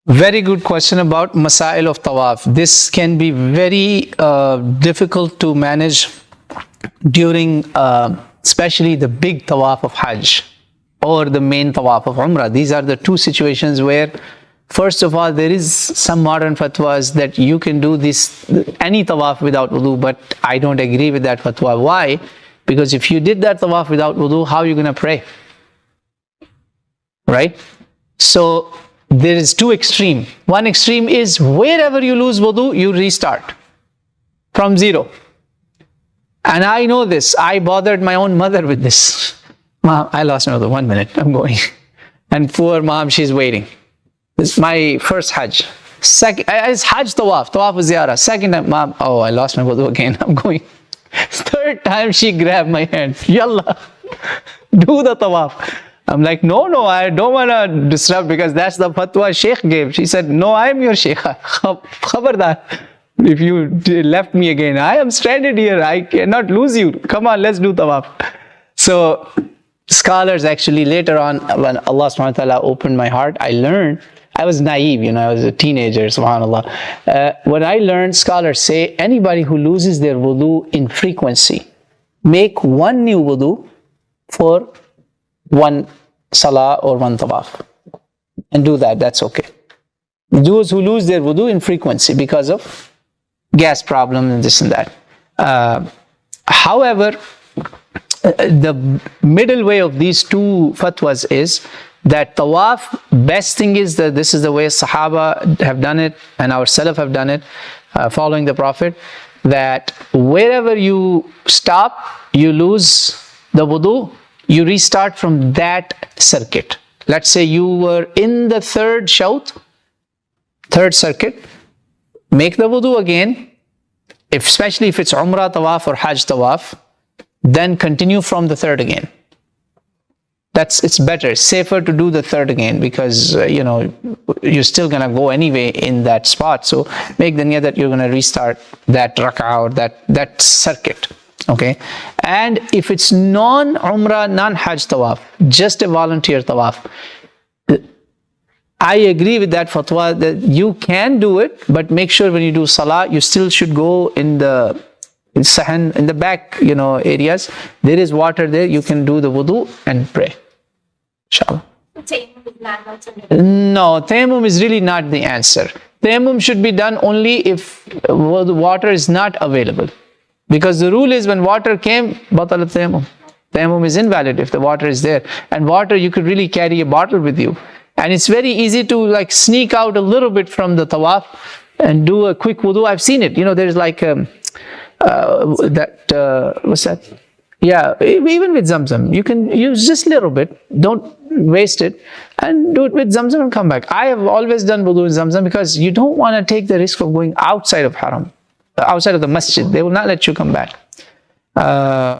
Very good question about masail of tawaf. This can be very difficult to manage during especially the big tawaf of Hajj or the main tawaf of Umrah. These are the two situations where, first of all, there is some modern fatwas that you can do this any tawaf without wudu, but I don't agree with that fatwa. Why? Because if you did that tawaf without wudu, how are you going to pray? Right? So there is two extreme. One extreme is wherever you lose wudu, you restart from zero. And I know this. I bothered my own mother with this. Mom, I lost my wudu. 1 minute. I'm going. And poor mom, she's waiting. This is my first Hajj. Second, it's Hajj Tawaf was ziyarah. Second time, Mom, oh, I lost my wudu again. I'm going. Third time, she grabbed my hand. Yalla, do the Tawaf. I'm like, no, I don't want to disrupt because that's the fatwa Sheikh gave. She said, no, I'm your Sheikh. Khabardar. If you left me again, I am stranded here. I cannot lose you. Come on, let's do Tawaf. So scholars actually later on, when Allah subhanahu wa ta'ala opened my heart, I learned, I was naive, I was a teenager, subhanAllah. When I learned, scholars say, anybody who loses their wudu in frequency, make one new wudu for one salah or one tawaf. And do that, that's okay. Those who lose their wudu in frequency because of gas problem and this and that. However, the middle way of these two fatwas is that tawaf, best thing is that this is the way Sahaba have done it and our Salaf have done it, following the Prophet, that wherever you stop, you lose the wudu, you restart from that circuit. Let's say you were in the third shout, third circuit, make the wudu again, especially if it's Umrah Tawaf or Hajj Tawaf, then continue from the third again. It's better, it's safer to do the third again because, you're still going to go anyway in that spot. So make the niyyah that you're going to restart that rak'ah or that circuit. Okay. And if it's non-Umrah, non-Hajj Tawaf, just a volunteer Tawaf, I agree with that fatwa that you can do it, but make sure when you do Salah, you still should go in the sahan, in the back, areas. There is water there. You can do the wudu and pray. Inshallah. No, tayammum is really not the answer. Tayammum should be done only if the water is not available. Because the rule is when water came, batalat tayammum. Tayammum is invalid if the water is there. And water, you could really carry a bottle with you. And it's very easy to sneak out a little bit from the tawaf and do a quick wudu. I've seen it. There's what's that? Yeah, even with Zamzam, you can use just a little bit. Don't waste it and do it with Zamzam and come back. I have always done wudu with Zamzam because you don't want to take the risk of going outside of Haram, outside of the masjid. They will not let you come back.